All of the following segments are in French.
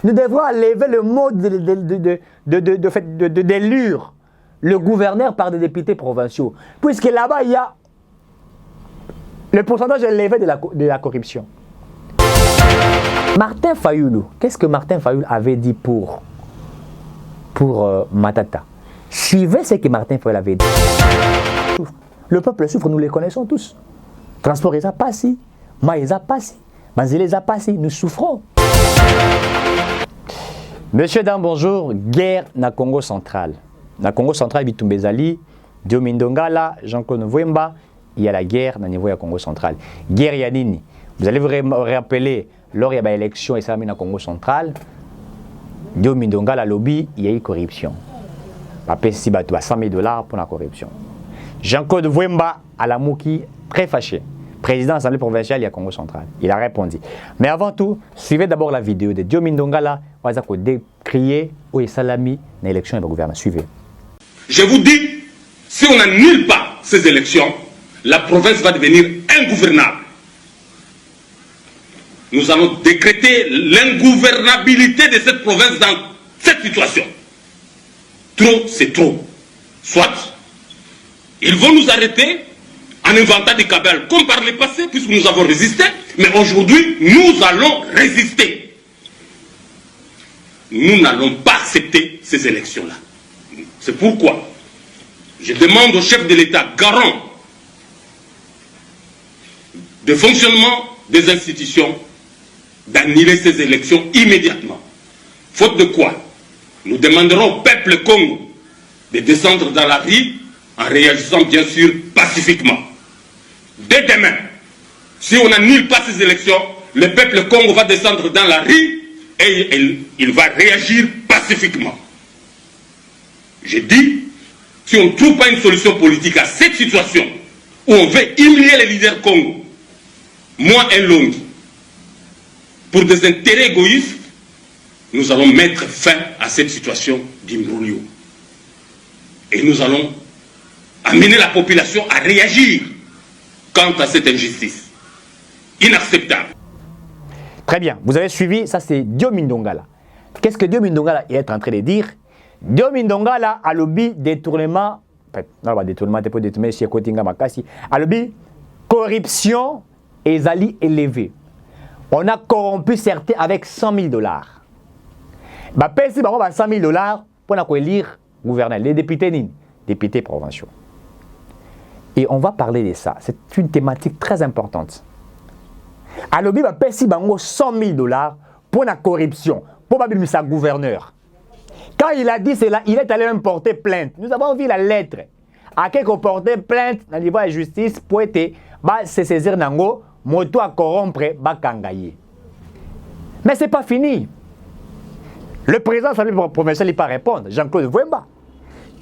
Nous devons lever le mode d'élire le gouverneur par des députés provinciaux. Puisque là-bas, il y a le pourcentage élevé de la corruption. Martin Fayoulou, qu'est-ce que Martin Fayoulou avait dit pour Matata? Suivez ce que Martin Fayoulou avait dit. Le peuple souffre, nous les connaissons tous. Transport, ils ont passé. Maïs a passé. Mazélé a passé. Nous souffrons. Monsieur, dame, bonjour. Guerre na Congo central. Na Congo central, Bitumbezali, Diomindongala, Jean-Claude Mvouemba, il y a la guerre dans le niveau de Congo central. Guerre Yanini. Vous allez vous rappeler, lors de l'élection et ça dans Congo central, Diomindongala lobby, il y a eu corruption. Papa si bateau à 100 000 $ pour la corruption. Jean-Claude Mvouemba à la Mouki, très fâché. Président de l'Assemblée provinciale, il y a Congo central. Il a répondu. Mais avant tout, suivez d'abord la vidéo de Diomindongala, où il a décrié où est Salami dans l'élection et le gouvernement. Suivez. Je vous dis, si on n'annule pas ces élections, la province va devenir ingouvernable. Nous allons décréter l'ingouvernabilité de cette province dans cette situation. Trop, c'est trop. Soit, ils vont nous arrêter en inventant des cabales comme par le passé, puisque nous avons résisté, mais aujourd'hui, nous allons résister. Nous n'allons pas accepter ces élections-là. C'est pourquoi je demande au chef de l'État garant de fonctionnement des institutions d'annuler ces élections immédiatement. Faute de quoi, nous demanderons au peuple Congo de descendre dans la rue en réagissant bien sûr pacifiquement. Dès demain, si on n'annule pas ces élections, le peuple Congo va descendre dans la rue et il va réagir pacifiquement. Je dis, si on ne trouve pas une solution politique à cette situation où on veut humilier les leaders Congo, moi un long, pour des intérêts égoïstes, nous allons mettre fin à cette situation d'imbroglio. Et nous allons amener la population à réagir quant à cette injustice. Inacceptable. Très bien, vous avez suivi, ça c'est Diomindongala. Qu'est-ce que Diomindongala est en train de dire? Diomindongala a lobby détournement, non pas détournement, c'est pas détournement, c'est Kotinga Makasi, a lobby corruption et zali élevé. On a corrompu certains avec 100 000 $. Bah, si on a 100 000 $ pour élire gouverneur, les députés, députés provinciaux. Et on va parler de ça. C'est une thématique très importante. A lobby, bah, si on a 100 000 $ pour la corruption, pour sa gouverneur. Quand il a dit cela, il est allé même porter plainte. Nous avons vu la lettre. À qui qu'on portait plainte dans le niveau de la justice pour être se saisir nango, moto à corrompre, bakangaye. Mais ce n'est pas fini. Le président de l'Assemblée provinciale ne peut pas répondre. Jean-Claude Mvouemba.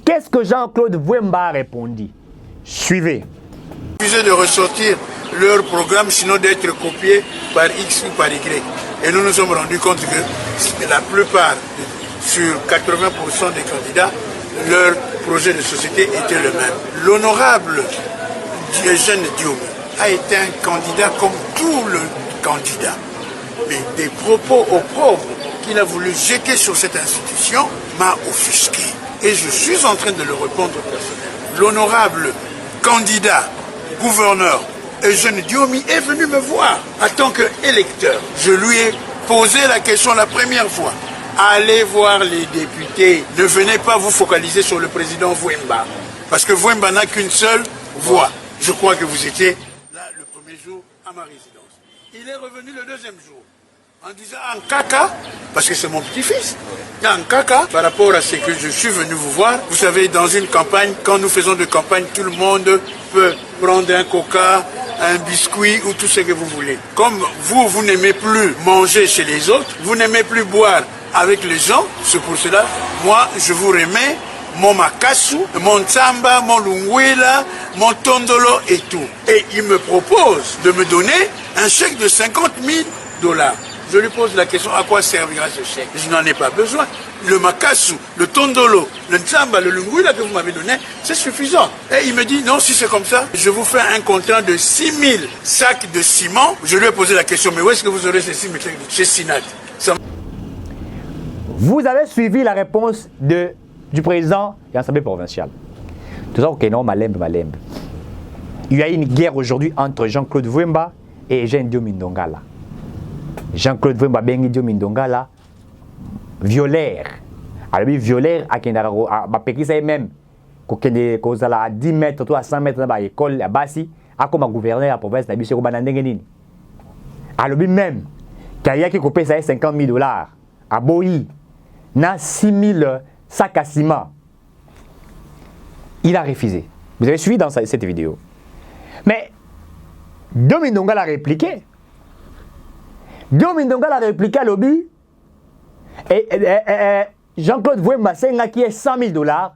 Qu'est-ce que Jean-Claude Mvouemba a répondu? Suivez. Refusé de ressortir leur programme, sinon d'être copié par X ou par Y. Et nous nous sommes rendus compte que la plupart, sur 80% des candidats, leur projet de société était le même. L'honorable Eugène Diomi a été un candidat comme tout le candidat. Mais des propos opprobres qu'il a voulu jeter sur cette institution m'a offusqué. Et je suis en train de le répondre personnellement. L'honorable candidat gouverneur Eugène Diomi est venu me voir en tant qu'électeur. Je lui ai posé la question la première fois. Allez voir les députés. Ne venez pas vous focaliser sur le président Mvouemba. Parce que Mvouemba n'a qu'une seule voix. Je crois que vous étiez là le premier jour à ma résidence. Il est revenu le deuxième jour en disant en caca, parce que c'est mon petit-fils, en caca, par rapport à ce que je suis venu vous voir. Vous savez, dans une campagne, quand nous faisons de campagne, tout le monde peut prendre un coca, un biscuit ou tout ce que vous voulez. Comme vous n'aimez plus manger chez les autres, vous n'aimez plus boire avec les gens, c'est pour cela, moi, je vous remets mon makasu, mon tsamba, mon lungwela, mon tondolo et tout. Et il me propose de me donner un chèque de 50 000 $. Je lui pose la question, à quoi servira ce chèque? Je n'en ai pas besoin. Le makasu, le tondolo, le tsamba, le lungwela que vous m'avez donné, c'est suffisant. Et il me dit, non, si c'est comme ça, je vous fais un contrat de 6 000 sacs de ciment. Je lui ai posé la question, mais où est-ce que vous aurez ces 6 000 sacs? Chez Sinat. Vous avez suivi la réponse du président de l'Assemblée provinciale. Tout ça, ok, non, malembe. Il y a une guerre aujourd'hui entre Jean-Claude Vwemba et Eugène Diomine Ndongala. Jean-Claude Vwemba bengi Diomine Ndongala violaire. Alors, violaire à Kendara, à Pekisa même, à 10 mètres, à 100 mètres dans l'école, à Bassi, à comme gouverneur de la province, à Bisseko Banandengenini. Alors, même, qu'il y a qui coupé ça $50,000 à Boyi, na 6,000 sacs à ciment. Il a refusé. Vous avez suivi dans cette vidéo. Mais Diomine Ndongala a répliqué. Diomine Ndongala a répliqué à lobby. Et Jean-Claude Vwemba Senga qui est $100,000.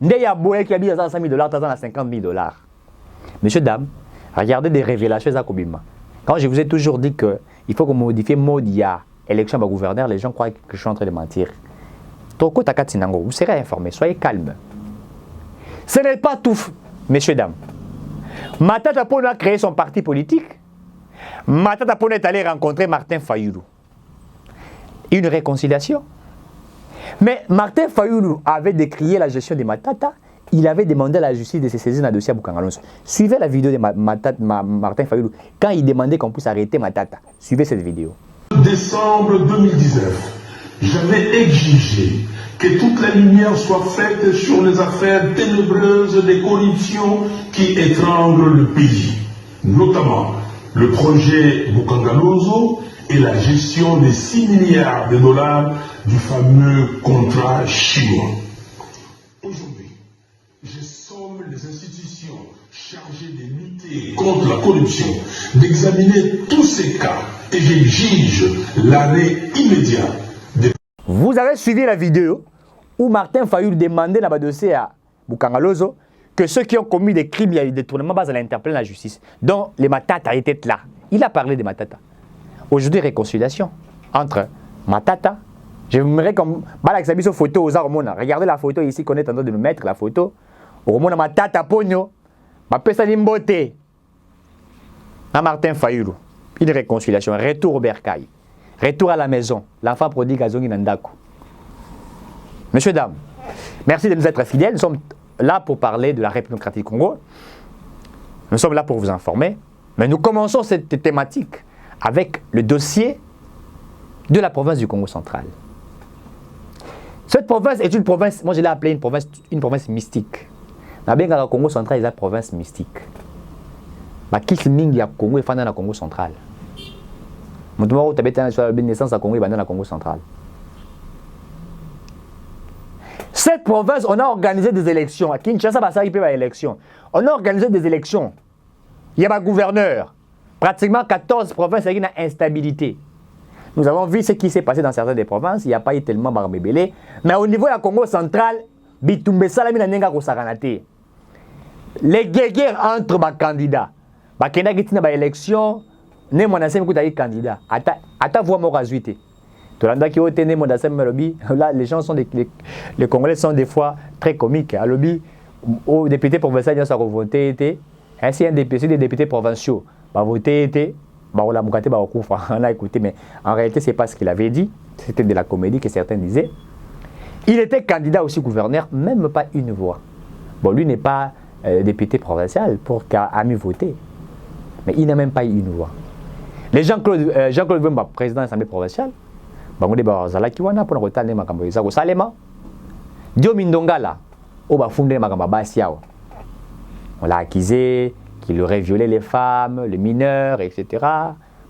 Ndeya Boye qui a mis $100,000, t'as $50,000. Messieurs, dames, regardez des révélations à Kobima. Quand je vous ai toujours dit qu'il faut qu'on modifie le mot d'IA, élection de gouverneur, les gens croient que je suis en train de mentir. Toko Takatinango, vous serez informés, soyez calmes. Ce n'est pas tout, messieurs, dames. Matata Pono a créé son parti politique. Matata Pono est allé rencontrer Martin Fayulu. Une réconciliation. Mais Martin Fayulu avait décrié la gestion de Matata. Il avait demandé à la justice de se saisir dans le dossier à Boukangalonso. Suivez la vidéo de Martin Fayulu quand il demandait qu'on puisse arrêter Matata. Suivez cette vidéo. Décembre 2019, j'avais exigé que toute la lumière soit faite sur les affaires ténébreuses des corruptions qui étranglent le pays, notamment le projet Boukangalonso et la gestion des 6 milliards de dollars du fameux contrat chinois. Aujourd'hui, je somme les institutions chargées de lutter contre la corruption, d'examiner tous ces cas et j'exige l'arrêt immédiat des... Vous avez suivi la vidéo où Martin Fayulu demandait dans le dossier à Boukangalonso que ceux qui ont commis des crimes et des détournements basent à l'interpeller la justice, dont les Matata étaient là. Il a parlé de Matata. Aujourd'hui, réconciliation entre Matata. J'aimerais comme Balak photo aux Armona. Regardez la photo ici qu'on est en train de nous mettre, la photo. Au Matata Pogno. Mapesa Limbote. À Martin Fayulu. Une réconciliation. Retour au bercail. Retour à la maison. L'enfant prodigue à Zongi Nandaku. Messieurs, dames, merci de nous être fidèles. Nous sommes là pour parler de la République démocratique du Congo. Nous sommes là pour vous informer. Mais nous commençons cette thématique avec le dossier de la province du Congo central. Cette province est une province, moi je l'ai appelée une province mystique. Dans le Congo central, il y a une province mystique. Mais qui se mingi à Congo et dans le Congo central. Mon tour, tu as une naissance à Congo et dans le Congo central. Cette province, on a organisé des élections. À Kinshasa, il y a des élections. On a organisé des élections. Il y a un gouverneur. Pratiquement 14 provinces avec une instabilité. Nous avons vu ce qui s'est passé dans certaines des provinces. Il n'y a pas eu tellement de mais au niveau du Congo central, Bitumbe Salami n'a pas été. Les guerres entre les candidats. Les candidats qui ont été élection, ne mon ancien candidat. Ata voix mort azuité. Là, les gens sont les Congolais sont des fois très comiques. À lobby, aux députés provinciaux, ils ont voté. Ainsi, des députés provinciaux ont voté. On a écouté, mais en réalité, ce n'est pas ce qu'il avait dit. C'était de la comédie que certains disaient. Il était candidat aussi gouverneur, même pas une voix. Bon, lui n'est pas député provincial pour qu'Ami voter. Mais il n'a même pas eu une voix. Les Jean-Claude Vwemba, président de l'Assemblée provinciale, on l'a accusé qu'il aurait violé les femmes, les mineurs, etc.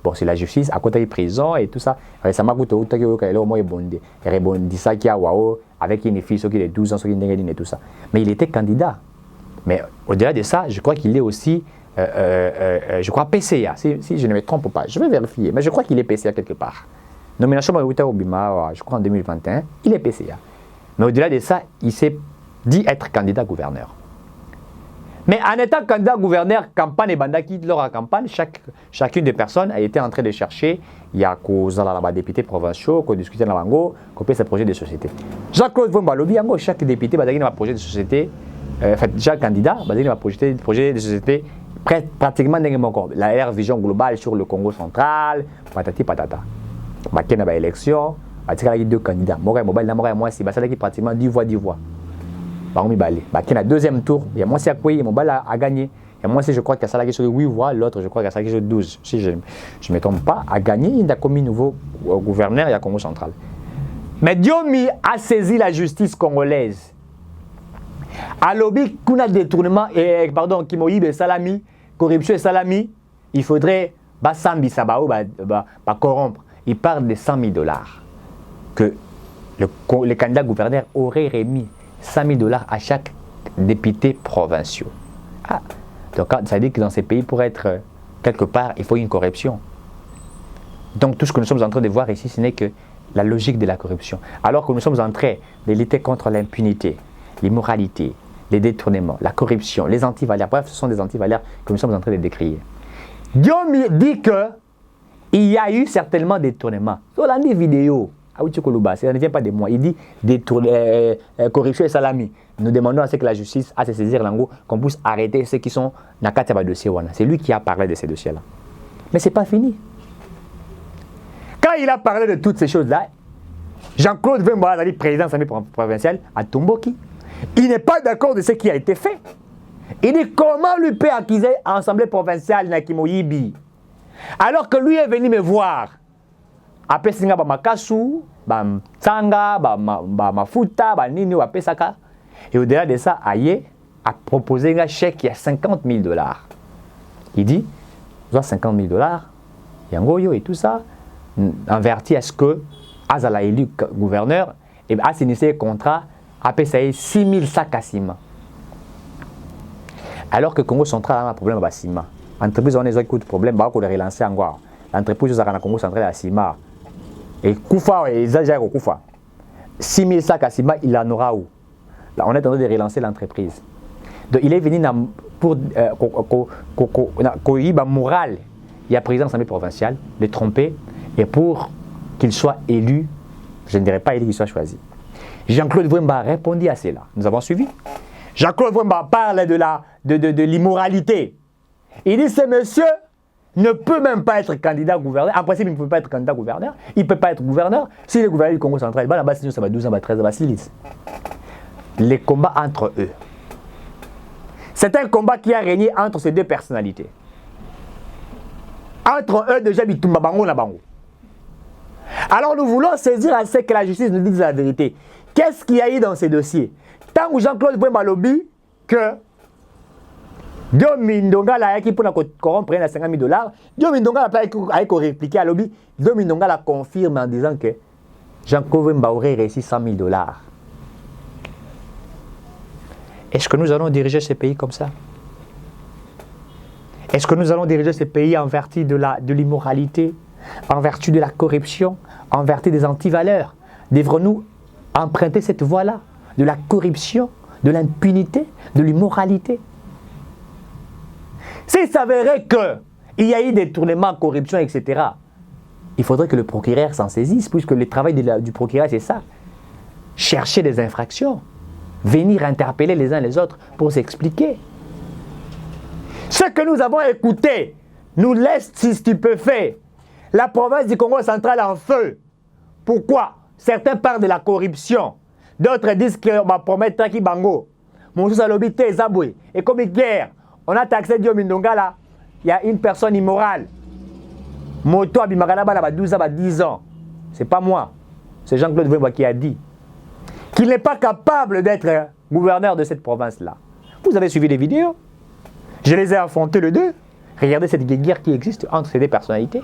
Bon, c'est la justice, à côté de prison et tout ça. Récemment, avec une fille qui a 12 ans, et tout ça. Mais il était candidat. Mais au-delà de ça, je crois qu'il est aussi, je crois, PCA, si je ne me trompe pas. Je vais vérifier, mais je crois qu'il est PCA quelque part. Nomination Obima, je crois en 2021, il est PCA. Mais au-delà de ça, il s'est dit être candidat gouverneur. Mais en étant candidat gouverneur, campagne et bandaki, lors de la campagne, chacune des personnes a été en train de chercher. Il y a des députés provinciaux qui ont discuté dans la bango, qui ont fait ce projet de société. Jean-Claude Vwemba Lobi, chaque député a un projet de société, chaque candidat a un projet de société pratiquement la vision globale sur le Congo central, patati patata. Il y a une élection, Il y a 2 candidats. Moi, c'est pratiquement 10 voix. Il y a deuxième tour. Il y a moi, c'est a gagné. Et moi, je crois qu'il y a ça sur 8 voix. L'autre, je crois qu'il y a ça sur 12. Si je ne me trompe pas, a gagné. Il a commis nouveau gouverneur et à Congo central. Mais Diomi a saisi la justice congolaise. À lobby, qu'on a détournement, pardon, Kimoïbe Salami, corruption et Salami, il faudrait corrompre. Il parle de 100 000 $ que les candidats gouverneurs auraient remis 100 000 $ à chaque député provincial. Ah, donc ça veut dire que dans ces pays, pour être quelque part, il faut une corruption. Donc tout ce que nous sommes en train de voir ici, ce n'est que la logique de la corruption. Alors que nous sommes en train de lutter contre l'impunité, l'immoralité, les détournements, la corruption, les antivaleurs. Bref, ce sont des antivaleurs que nous sommes en train de décrire. Diomi dit qu'il y a eu certainement des détournements. Sur la vidéo, ça ne vient pas de moi. Il dit corruption et salami. Nous demandons à ce que la justice a se saisir l'ango, qu'on puisse arrêter ceux qui sont dans le dossier. C'est lui qui a parlé de ces dossiers-là. Mais ce n'est pas fini. Quand il a parlé de toutes ces choses-là, Jean-Claude Vemba, président de l'Assemblée provinciale, à Tomboki, il n'est pas d'accord de ce qui a été fait. Il dit comment lui peut accuser l'Assemblée provinciale Nakimoyibi alors que lui est venu me voir. Après singa ba makasu, ba tsanga, ba mafuta, ba nini wa pesaka. Et au-delà de ça, Aye a proposé un chèque qui a 50 000 $. Il dit, vous avez 50 000 $, Yangoyo et tout ça, inverti à ce que Azala élu gouverneur et a signé un contrat à payer 6 000 sacs à ciment. Alors que Congo central a un problème avec ciment. L'entreprise a un problème, il faut relancer encore. L'entreprise a un Congo central à ciment. Et Koufa, ils exagèrent au Koufa. 6 000 sacs à ciment, il en aura où? Là, on est en train de relancer l'entreprise. Donc il est venu pour moral. Il y a président de l'Assemblée provinciale, de tromper, et pour qu'il soit élu, je ne dirais pas élu, qu'il soit choisi. Jean-Claude Vemba a répondu à cela. Nous avons suivi. Jean-Claude Vemba parle de l'immoralité. Il dit ce monsieur ne peut même pas être candidat gouverneur. En principe, il ne peut pas être candidat gouverneur. Il ne peut pas être gouverneur. S'il est gouverneur du Congo central, là-bas, ça va 12 ans, 13 ans, 6 les combats entre eux. C'est un combat qui a régné entre ces deux personnalités. Entre eux, déjà, Bitumba Bango na Bango. Alors, nous voulons saisir à ce que la justice nous dise la vérité. Qu'est-ce qu'il y a eu dans ces dossiers? Tant que Jean-Claude Vemba lobby que Diomi Ndongala qui pour corrompre 50 000 $, Diomi Ndongala a répliqué à lobby. Diomi Ndongala confirme en disant que Jean-Claude Vemba aurait réussi 100 000 $. Est-ce que nous allons diriger ces pays comme ça? Est-ce que nous allons diriger ces pays en vertu de l'immoralité, en vertu de la corruption, en vertu des antivaleurs? Devrons-nous emprunter cette voie-là, de la corruption, de l'impunité, de l'immoralité? S'il s'avérait qu'il y a eu des détournements, corruption, etc., il faudrait que le procureur s'en saisisse, puisque le travail du procureur, c'est ça. Chercher des infractions, venir interpeller les uns les autres pour s'expliquer. Ce que nous avons écouté nous laisse stupéfaits. La province du Congo central en feu. Pourquoi? Certains parlent de la corruption. D'autres disent qu'on va promettre Traki Bango. Mon sous-alobi Zaboué. Et comme guerre, on a taxé Diomi Ndongala. Il y a une personne immorale. Moto Abimaganaba a 12 ans, 10 ans. C'est pas moi. C'est Jean-Claude Vemba qui a dit qu'il n'est pas capable d'être gouverneur de cette province-là. Vous avez suivi les vidéos. Je les ai affrontés les deux. Regardez cette guerre qui existe entre ces deux personnalités.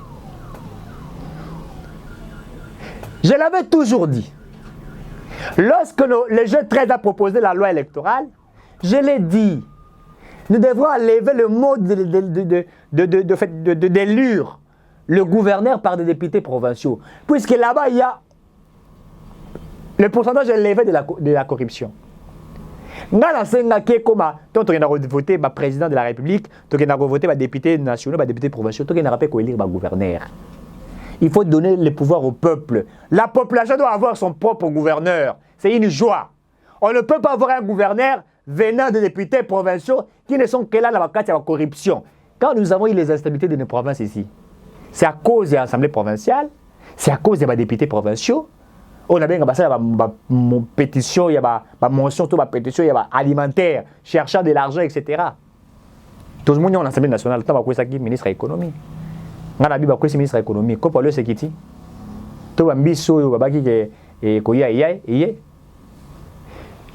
Je l'avais toujours dit. Lorsque les jeunes 13 a proposé la loi électorale, je l'ai dit. Nous devons enlever le mot d'élure le gouverneur par des députés provinciaux. Puisque là-bas, il y a le pourcentage élevé de la corruption. Nous avons voté le président de la République, nous avons voté le député national, le député provincial, nous avons élire le gouverneur. Il faut donner le pouvoir au peuple. La population doit avoir son propre gouverneur. C'est une joie. On ne peut pas avoir un gouverneur venant de députés provinciaux qui ne sont que là dans la corruption. Quand nous avons eu les instabilités de nos provinces ici, c'est à cause de l'Assemblée provinciale, c'est à cause des députés provinciaux On a bien une pétition, il y a une mention, toute pétition, il y a alimentaire, cherchant de l'argent, etc. Tout le monde est en Assemblée nationale, il y a un ministre de l'économie. Il y a un ministre de l'économie. Comment le sécurité? Tout le monde est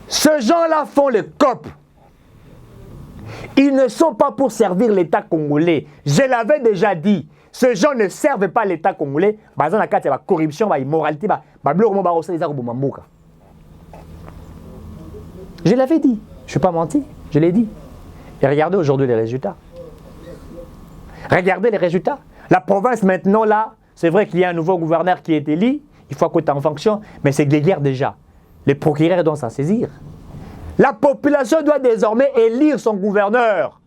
Ces gens-là font le COP. Ils ne sont pas pour servir l'État congolais. Je l'avais déjà dit. Ces gens ne servent pas l'État congolais. Il y a la corruption, la immoralité. Je l'avais dit. Je ne suis pas menti. Je l'ai dit. Et regardez aujourd'hui les résultats. Regardez les résultats. La province maintenant là, c'est vrai qu'il y a un nouveau gouverneur qui est élu. Il faut qu'on en fonction. Mais c'est guerre déjà. Les procureurs doivent s'en saisir. La population doit désormais élire son gouverneur.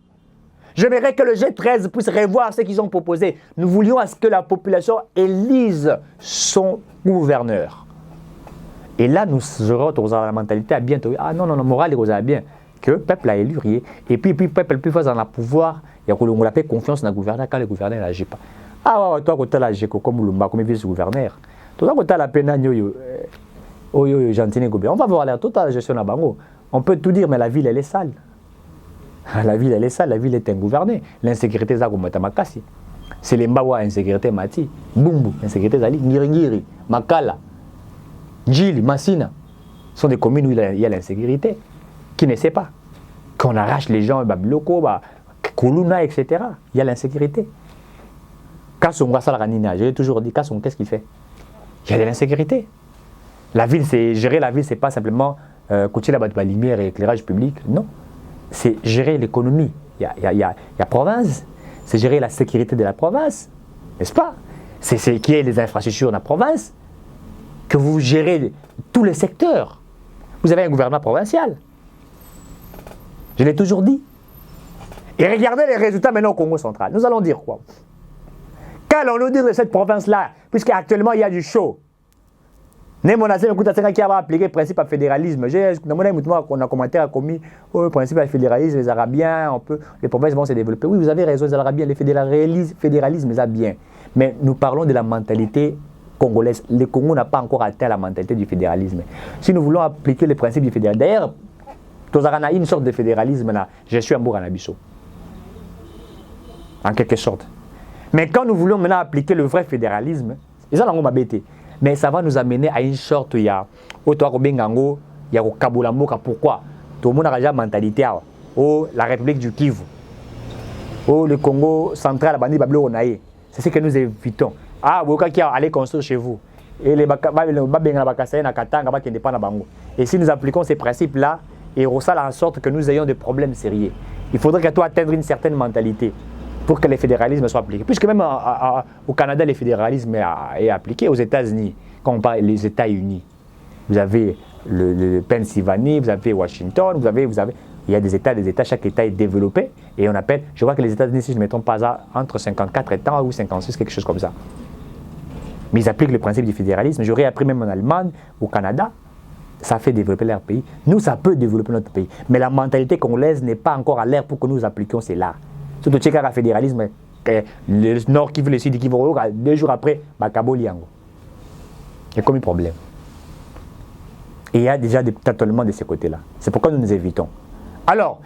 J'aimerais que le G13 puisse revoir ce qu'ils ont proposé. Nous voulions à ce que la population élise son gouverneur. Et là, nous aurons la mentalité à bientôt. Ah non, morale, il y bien. Que le peuple a élu. Et puis le peuple peut faire dans le pouvoir. Il y a qu'on appelle confiance dans le gouverneur quand le gouverneur n'agit pas. Ah ouais, toi, quand tu as l'agé comme Lumba, comme vice-gouverneur. Toi, quand tu as la peine, on va voir toute la gestion là-bas. On peut tout dire, mais la ville, elle est sale. La ville, elle est sale, la ville est ingouvernée. L'insécurité, c'est les Mbawa, insécurité, Mati. Bumbu, insécurité, Zali, Ngiri, Makala, Djili, Massina. Ce sont des communes où il y a l'insécurité. Qui ne sait pas? Qu'on arrache les gens, Babiloko, Kuluna, etc. Il y a l'insécurité. Kassonga Salaranina, j'ai toujours dit, Kassonga, qu'est-ce qu'il fait? Il y a de l'insécurité. La ville, c'est gérer la ville, c'est pas simplement continuer la lumière et éclairage public. Non. C'est gérer l'économie. Il y a province, c'est gérer la sécurité de la province, n'est-ce pas? C'est qu'il y ait les infrastructures dans la province, que vous gérez tous les secteurs. Vous avez un gouvernement provincial. Je l'ai toujours dit. Et regardez les résultats maintenant au Congo central. Nous allons dire quoi? Qu'allons-nous dire de cette province-là, puisqu'actuellement il y a du chaud? Qui a appliqué le principe à fédéralisme. On a commenté à commis le principe à fédéralisme, les Arabiens, les provinces vont se développer. Oui, vous avez raison, les Arabiens, les fédéralisme, ça bien. Mais nous parlons de la mentalité congolaise. Le Congo n'a pas encore atteint la mentalité du fédéralisme. Si nous voulons appliquer le principe du fédéralisme, d'ailleurs, nous avons une sorte de fédéralisme là, je suis un bourg en Abisso. En quelque sorte. Mais quand nous voulons maintenant appliquer le vrai fédéralisme, ils ont m'embêté. Mais ça va nous amener à une sorte, il y a Kabulamboka. Pourquoi? Tout le monde a déjà une mentalité. La République du Kivu. Le Congo central, c'est ce que nous évitons. Vous allez construire chez vous. Et si nous appliquons ces principes-là, et on en sorte que nous ayons des problèmes sérieux. Il faudrait que toi atteindre une certaine mentalité pour que le fédéralisme soit appliqué. Puisque même au Canada, le fédéralisme est appliqué. Aux États-Unis, quand on parle des États-Unis, vous avez le Pennsylvanie, vous avez Washington, vous avez, il y a des États, chaque État est développé. Et on appelle, je crois que les États-Unis, si je ne me trompe pas, entre 54 États ou 56, quelque chose comme ça. Mais ils appliquent le principe du fédéralisme. J'aurais appris même en Allemagne, au Canada, ça fait développer leur pays. Nous, ça peut développer notre pays. Mais la mentalité congolaise n'est pas encore à l'air pour que nous appliquions cela. Surtout que le fédéralisme, le Nord qui veut le Sud qui veut 2 jours après, Bakabo Liango. Il y a comme un problème. Et il y a déjà des tâtonnements de ce côté-là. C'est pourquoi nous nous évitons. Alors,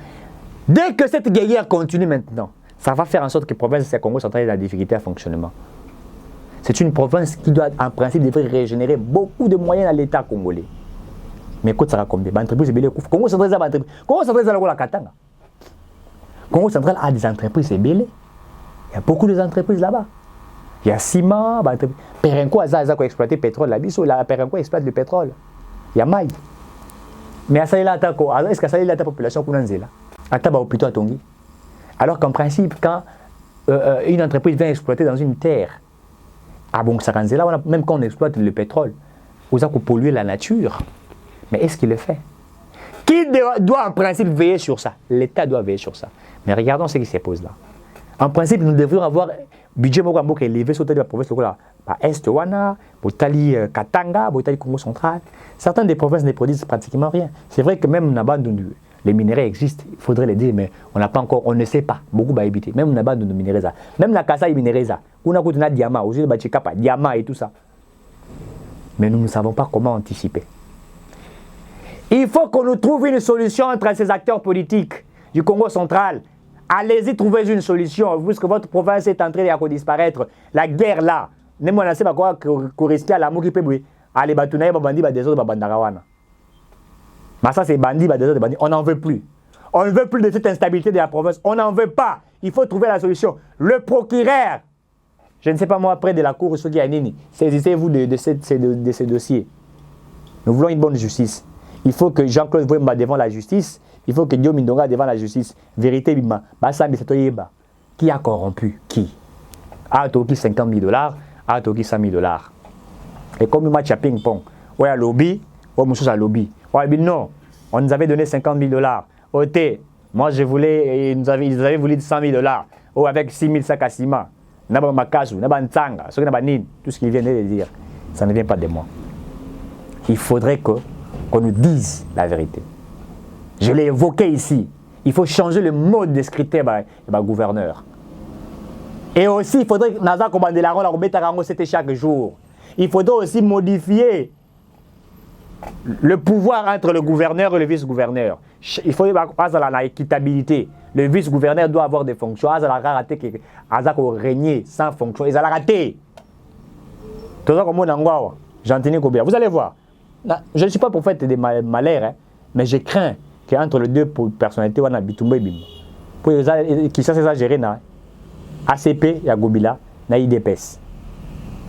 dès que cette guerre continue maintenant, ça va faire en sorte que la province de Congo central ait la difficulté à fonctionnement. C'est une province qui doit, en principe, devrait régénérer beaucoup de moyens à l'État congolais. Mais écoute, ça va combien? L'entreprise est belle. Congo central, ça va entreprise. Congo central, ça va la Katanga. Congo central a des entreprises belles. Il y a beaucoup d'entreprises là-bas. Il y a ciment, Perenco a exploité le pétrole là-bas. Perenco exploite le pétrole. Il y a maille. Mais est-ce que ça la population qu'on a là? Plutôt à Tongi. Alors qu'en principe, quand une entreprise vient exploiter dans une terre, même quand on exploite le pétrole, on a polluer la nature. Mais est-ce qu'il le fait? Qui doit en principe veiller sur ça? L'État doit veiller sur ça. Mais regardons ce qui se pose là. En principe, nous devrions avoir un budget qui est élevé sur la province de Est, Wana, Botali, Katanga, Botali, Congo central. Certaines des provinces ne produisent pratiquement rien. C'est vrai que même là-bas, les minéraux existent, il faudrait les dire, mais on n'a pas encore, on ne sait pas. Beaucoup va éviter. Même là-bas, nous minéraux. Même la Kassa est minéraux. On a diamant, aussi le Bachikapa, diamant et tout ça. Mais nous ne savons pas comment anticiper. Il faut qu'on nous trouve une solution entre ces acteurs politiques du Congo central. Allez-y trouver une solution, puisque votre province est en train de disparaître. La guerre là, ne me laissez pas quoi qu'on risque à l'amour qui peut brûler. Allez, batunaye, bandi, désordre, bandarawana. Mais ça, c'est bandit, désordre, bandit. On n'en veut plus. On ne veut plus de cette instabilité de la province. On n'en veut pas. Il faut trouver la solution. Le procureur, je ne sais pas moi, près de la cour, saisissez-vous de ces dossiers. Nous voulons une bonne justice. Il faut que Jean-Claude Wemba devant la justice. Il faut que Diom Ndonga devant la justice. Vérité, Bima. Qui a corrompu? Qui? A toki 50 000 $, a toki 100 000 $. Et comme un match à ping-pong, ouais, à lobby, ouais, monsieur à lobby. Ouais, non, on nous avait donné 50 000 $. OT, moi je voulais, ils avaient voulu 100 000 $. Oh, avec 6 000 sacs à ciment. Naba makasu, naba ntanga, tout ce qu'ils viennent de dire, ça ne vient pas de moi. Il faudrait qu'on nous dise la vérité. Je l'ai évoqué ici. Il faut changer le mode de scrutin du gouverneur. Et aussi, il faudrait que Naza Kobandelaron, la Robetarango, c'était chaque jour. Il faudrait aussi modifier le pouvoir entre le gouverneur et le vice-gouverneur. Il faut passer à l'équitabilité. Le vice-gouverneur doit avoir des fonctions. Il a raté que régner sans fonction. Il a raté. Tout ça comme on vous allez voir. Je ne suis pas prophète des malheurs, hein, mais je crains qu'entre les deux personnalités, on a Bitumba et Bim. Pour qui ça s'exagérer, ACP et Gobila, na IDPS.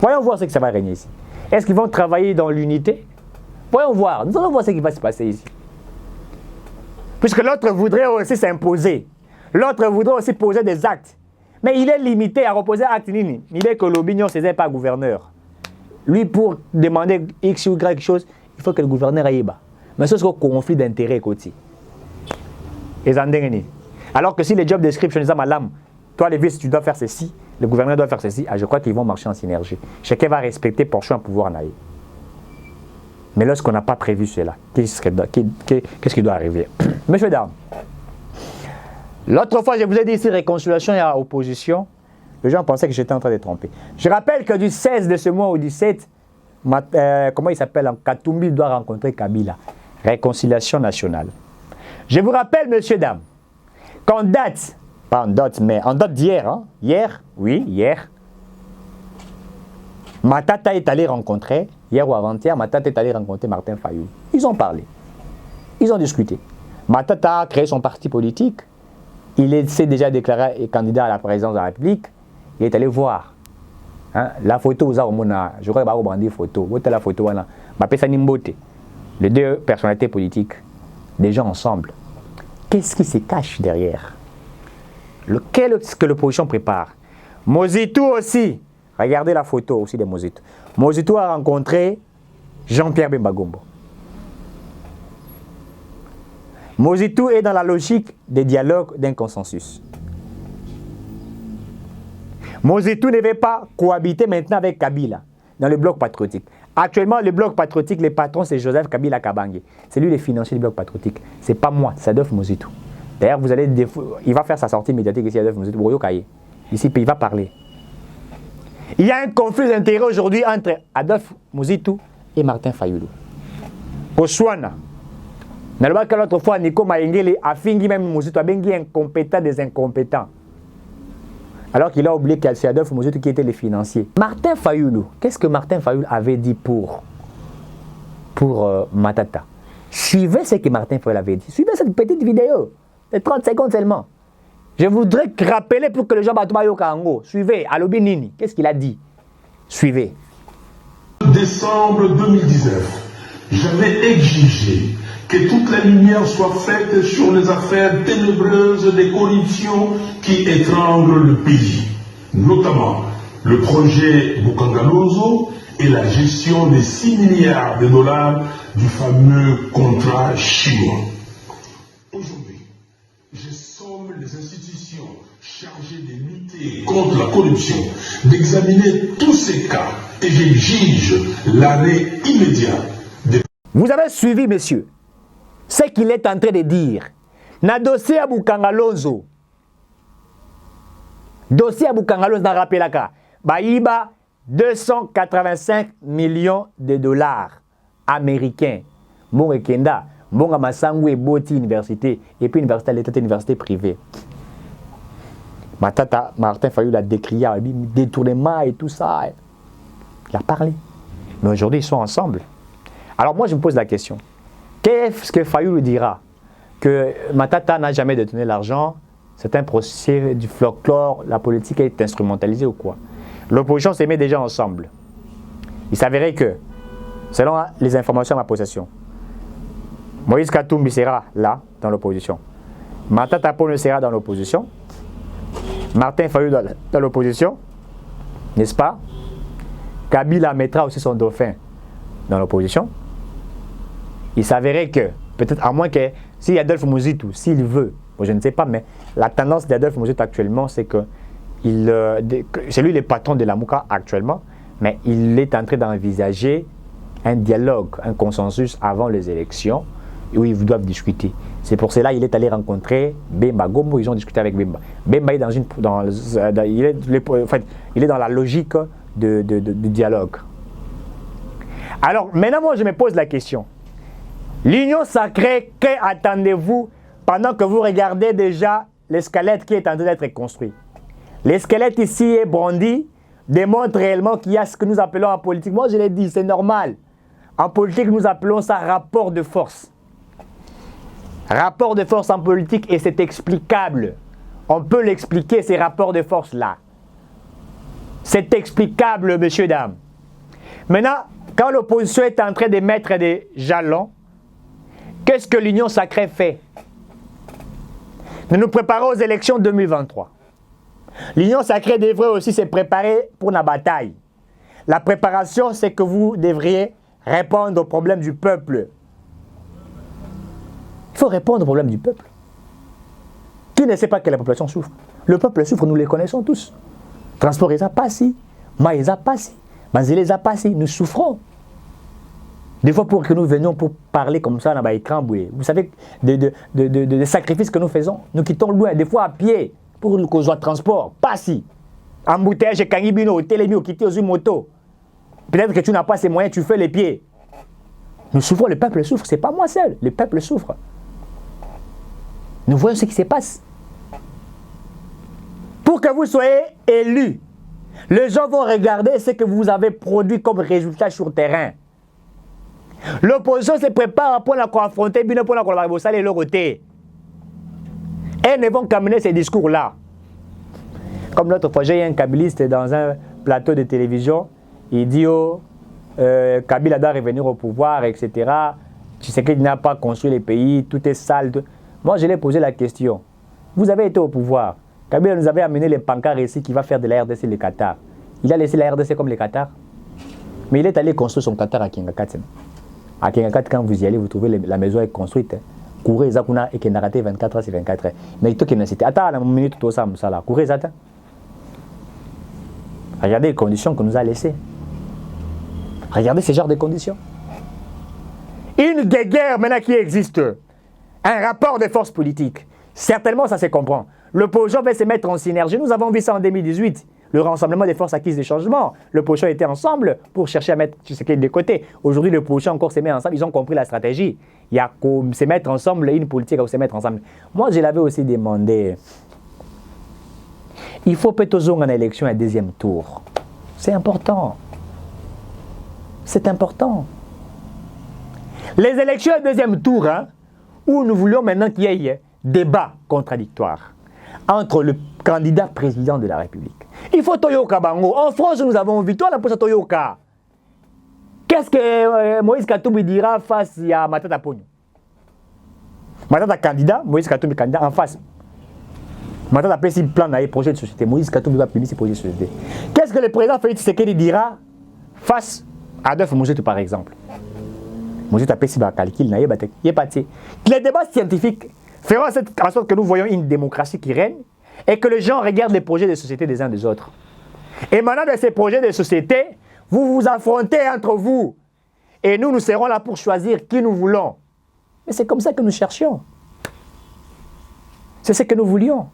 Voyons voir ce que ça va régner ici. Est-ce qu'ils vont travailler dans l'unité? Voyons voir. Nous allons voir ce qui va se passer ici. Puisque l'autre voudrait aussi s'imposer. L'autre voudrait aussi poser des actes. Mais il est limité à reposer acte nini. Il est que l'opinion ne faisait pas gouverneur. Lui, pour demander X ou Y chose, il faut que le gouverneur aille bas. Mais c'est ce conflit d'intérêts côté. Alors que si les job description disent madame, toi les vices tu dois faire ceci, le gouverneur doit faire ceci, je crois qu'ils vont marcher en synergie. Chacun va respecter pour un pouvoir naïf. Mais lorsqu'on n'a pas prévu cela, qu'est-ce qui doit arriver? Monsieur dames, l'autre fois je vous ai dit ici réconciliation et opposition, les gens pensaient que j'étais en train de tromper. Je rappelle que du 16 de ce mois au 17, comment il s'appelle, Katumbi doit rencontrer Kabila. Réconciliation nationale. Je vous rappelle, messieurs, dames, qu'en date, pas en date, mais en date d'hier, hein, hier, Matata est allé rencontrer, hier ou avant-hier, Matata est allé rencontrer Martin Fayulu. Ils ont parlé. Ils ont discuté. Matata a créé son parti politique. Il s'est déjà déclaré candidat à la présidence de la République. Il est allé voir. Hein, la photo, je crois que vous avez photo. Vous avez la photo, les deux personnalités politiques, des gens ensemble. Qu'est-ce qui se cache derrière? Qu'est-ce que l'opposition prépare? Mozitu aussi. Regardez la photo aussi de Mozitu. Mozitu a rencontré Jean-Pierre Bemba Gombo. Mozitu est dans la logique des dialogues d'un consensus. Mozitu ne veut pas cohabiter maintenant avec Kabila dans le bloc patriotique. Actuellement, le bloc patriotique, les patrons, c'est Joseph Kabila Kabange. C'est lui le financier du bloc patriotique. Ce n'est pas moi, c'est Adolphe Mozitu. D'ailleurs, il va faire sa sortie médiatique ici, Adolphe Mozitu. Ici, il va parler. Il y a un conflit d'intérêts aujourd'hui entre Adolphe Mozitu et Martin Fayulu. Oswana. L'autre fois, Nico Maengele a fini même Mozitu, a bengi incompétent des incompétents. Alors qu'il a oublié qu'il y a Adolphe Mozitu qui était le financier. Martin Fayulu, qu'est-ce que Martin Fayulu avait dit pour Matata? Suivez ce que Martin Fayulu avait dit. Suivez cette petite vidéo de 30 secondes seulement. Je voudrais rappeler pour que les gens battent au Kango. Suivez, Alobi Nini, qu'est-ce qu'il a dit? Suivez. Décembre 2019, j'avais exigé que toute la lumière soit faite sur les affaires ténébreuses des corruptions qui étranglent le pays, notamment le projet Bukangalonzo et la gestion des 6 milliards de dollars du fameux contrat chinois. Aujourd'hui, je somme les institutions chargées de lutter contre la corruption d'examiner tous ces cas et j'exige l'arrêt immédiat des... Vous avez suivi, messieurs, ce qu'il est en train de dire. Na dossier à Bukangalonzo. Dossier à Bukangalonzo na rappelaka. Baïba 285 millions de dollars américains. Bon Kenda, bon Amasangu et Boti Université, et puis université, l'État université privée. Ma tata, Martin Fayulu l'a décrié, détournement et tout ça. Il a parlé. Mais aujourd'hui, ils sont ensemble. Alors moi, je me pose la question. Qu'est-ce que Fayulu dira? Que Matata n'a jamais détourné l'argent, c'est un procès du folklore, la politique est instrumentalisée ou quoi? L'opposition s'est mise déjà ensemble. Il s'avérait que, selon les informations à ma possession, Moïse Katumbi sera là, dans l'opposition. Matata Ponyo sera dans l'opposition. Martin Fayulu dans l'opposition, n'est-ce pas? Kabila mettra aussi son dauphin dans l'opposition. Il s'avérait que, peut-être à moins que, si Adolphe Muzitu, s'il veut, je ne sais pas, mais la tendance d'Adolphe Muzitu actuellement, c'est que c'est lui le patron de la Mouka actuellement, mais il est en train d'envisager un dialogue, un consensus avant les élections, où ils doivent discuter. C'est pour cela qu'il est allé rencontrer Bemba Gombo, ils ont discuté avec Bemba. Bemba est il est dans la logique du dialogue. Alors, maintenant, moi, je me pose la question. L'union sacrée, qu'attendez-vous pendant que vous regardez déjà le squelette qui est en train d'être construit? Le squelette ici est brandi, démontre réellement qu'il y a ce que nous appelons en politique. Moi, je l'ai dit, c'est normal. En politique, nous appelons ça rapport de force. Rapport de force en politique, et c'est explicable. On peut l'expliquer, ces rapports de force-là. C'est explicable, messieurs, dames. Maintenant, quand l'opposition est en train de mettre des jalons, qu'est-ce que l'Union sacrée fait? Nous nous préparons aux élections 2023. L'Union sacrée devrait aussi se préparer pour la bataille. La préparation, c'est que vous devriez répondre aux problèmes du peuple. Il faut répondre aux problèmes du peuple. Qui ne sait pas que la population souffre? Le peuple souffre, nous les connaissons tous. Transport, ils ont passé. Maïs, ils ont passé. Manzélé, ils ont passé. Nous souffrons. Des fois, pour que nous venions pour parler comme ça, dans l'écran, vous savez, des sacrifices que nous faisons. Nous quittons loin, des fois à pied, pour qu'on soit transport. Pas si. Embouteillage, Kangibino, Télémio, quitter aux moto. Peut-être que tu n'as pas ces moyens, tu fais les pieds. Nous souffrons, le peuple souffre. Ce n'est pas moi seul, le peuple souffre. Nous voyons ce qui se passe. Pour que vous soyez élus, les gens vont regarder ce que vous avez produit comme résultat sur le terrain. L'opposition se prépare pour la confronter, bien pour la collaboration et le côté. Elles ne vont qu'amener ces discours-là. Comme l'autre fois, j'ai un kabiliste dans un plateau de télévision, il dit oh, Kabila doit revenir au pouvoir, etc. Tu sais qu'il n'a pas construit les pays, tout est sale. Tout. Moi, je lui ai posé la question. Vous avez été au pouvoir. Kabila nous avait amené les pancarts ici qui va faire de la RDC le Qatar. Il a laissé la RDC comme le Qatar. Mais il est allé construire son Qatar à Kingakat. À Kingakat, quand vous y allez, vous trouvez la maison est construite. Courez Zakuna et Kendarate 24 heures sur 24 heures. Mais il faut qu'il cité. Attends, la minute tout ça, là. Courez Zata. Regardez les conditions qu'on nous a laissées. Regardez ce genre de conditions. Une guerre maintenant qui existe. Un rapport de force politique. Certainement, ça se comprend. L'opposition va se mettre en synergie. Nous avons vu ça en 2018. Le rassemblement des forces acquises des changements. L'opposition était ensemble pour chercher à mettre Tshisekedi de côté. Aujourd'hui, l'opposition encore se met ensemble. Ils ont compris la stratégie. Il y a qu'à se mettre ensemble, une politique à se mettre ensemble. Moi, je l'avais aussi demandé. Il faut peut-être en élection un deuxième tour. C'est important. C'est important. Les élections un deuxième tour, hein, où nous voulions maintenant qu'il y ait débat contradictoire entre le candidat président de la République. Il faut Toyoka Bango. En France, nous avons victoire pour Toyoka. Qu'est-ce que Moïse Katumbi dira face à Matata Ponyo? Matata candidat, Moïse Katumbi candidat en face. Matata appelle si plan dans les projets de société. Moïse Katumbi va punir ses projets de société. Qu'est-ce que le président Félix Tshisekedi dira face à Adolphe Muzitu par exemple? Muzitu appelle si calcul, il n'est pas parti. Les débats scientifiques feront en sorte que nous voyons une démocratie qui règne et que les gens regardent les projets de société des uns des autres. Et maintenant, de ces projets de société, vous vous affrontez entre vous. Et nous, nous serons là pour choisir qui nous voulons. Et c'est comme ça que nous cherchions. C'est ce que nous voulions.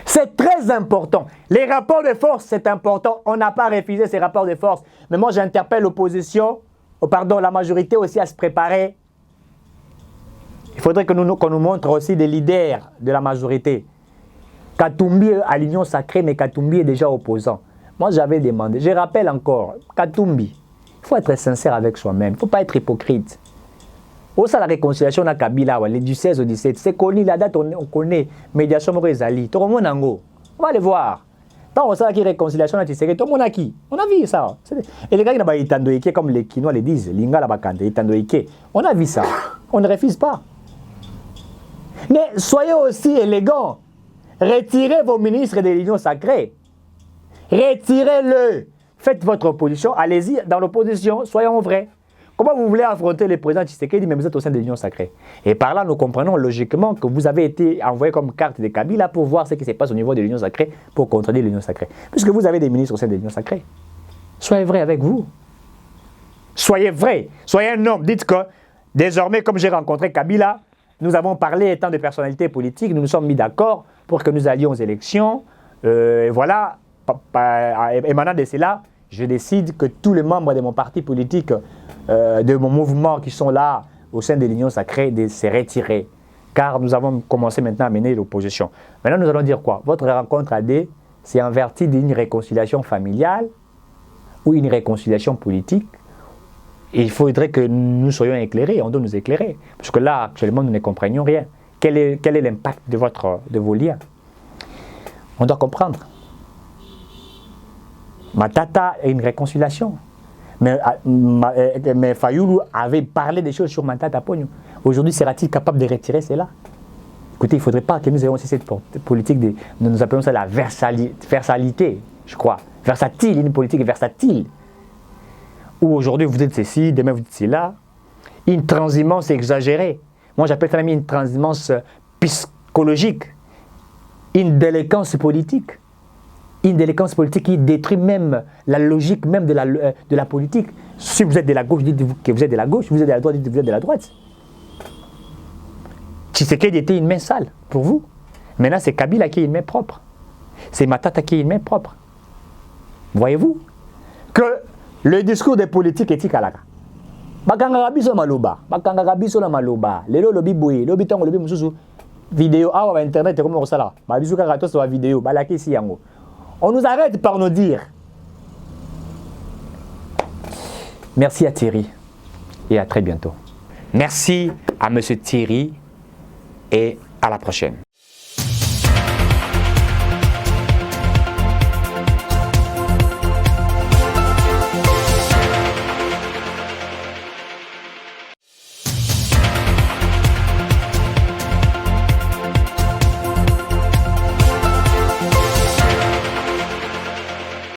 Ce C'est très important. Les rapports de force, c'est important. On n'a pas refusé ces rapports de force. Mais moi, j'interpelle l'opposition, la majorité aussi à se préparer. Il faudrait qu'on nous montre aussi des leaders de la majorité. Katumbi à l'Union Sacrée, mais Katumbi est déjà opposant. Moi, j'avais demandé, je rappelle encore, Katumbi, il faut être sincère avec soi-même, il ne faut pas être hypocrite. Au sein de la réconciliation, on a Kabila, du 16 au 17, c'est connu, la date, on connaît, médiation, tout le monde on va les voir. Tant on sait qu'il y a réconciliation, tout le monde a qui? On a vu ça. Et les gars qui n'ont pas été comme les Kinois les disent, Linga la Bakande, on a vu ça. On ne refuse pas. Mais soyez aussi élégants. Retirez vos ministres de l'Union Sacrée. Retirez-le. Faites votre opposition. Allez-y dans l'opposition. Soyons vrais. Comment vous voulez affronter le président Tshisekedi, mais vous êtes au sein de l'Union Sacrée? Et par là, nous comprenons logiquement que vous avez été envoyé comme carte de Kabila pour voir ce qui se passe au niveau de l'Union Sacrée, pour contredire l'Union Sacrée. Puisque vous avez des ministres au sein de l'Union Sacrée. Soyez vrais avec vous. Soyez vrais. Soyez un homme. Dites que, désormais, comme j'ai rencontré Kabila, nous avons parlé étant de personnalités politiques, nous nous sommes mis d'accord pour que nous allions aux élections. Et voilà, et maintenant de cela, je décide que tous les membres de mon parti politique, de mon mouvement qui sont là au sein de l'Union Sacrée, de se retirer. Car nous avons commencé maintenant à mener l'opposition. Maintenant, nous allons dire quoi? Votre rencontre à D, c'est en vertu d'une réconciliation familiale ou une réconciliation politique. Et il faudrait que nous soyons éclairés, on doit nous éclairer. Parce que là, actuellement, nous ne comprenions rien. Quel est l'impact de vos liens? On doit comprendre. Matata est une réconciliation. Mais Fayoulou avait parlé des choses sur Matata Pogno. Aujourd'hui, sera-t-il capable de retirer cela? Écoutez, il ne faudrait pas que nous ayons aussi cette politique nous appelons ça la versalité, je crois. Versatile, une politique versatile. Où aujourd'hui vous dites ceci, demain vous dites cela. Une transhumance exagérée. Moi j'appelle ça une transhumance psychologique. Une délinquance politique. Une délinquance politique qui détruit même la logique même de la politique. Si vous êtes de la gauche, dites-vous que vous êtes de la gauche. Si vous êtes de la droite, dites-vous que vous êtes de la droite. Tshisekedi était une main sale pour vous. Maintenant c'est Kabila qui est une main propre. C'est Matata qui est une main propre. Voyez-vous que le discours des politiques est tikalaka. Bakanga biso maloba, bakanga biso la maloba. Lelo lobi boye, lobi tango lobi mususu. Vidéo awa internet comme ça là. Ba biso kaka to sur la vidéo, ba la kisi yango. On nous arrête par nous dire. Merci à Thierry et à très bientôt. Merci à monsieur Thierry et à la prochaine.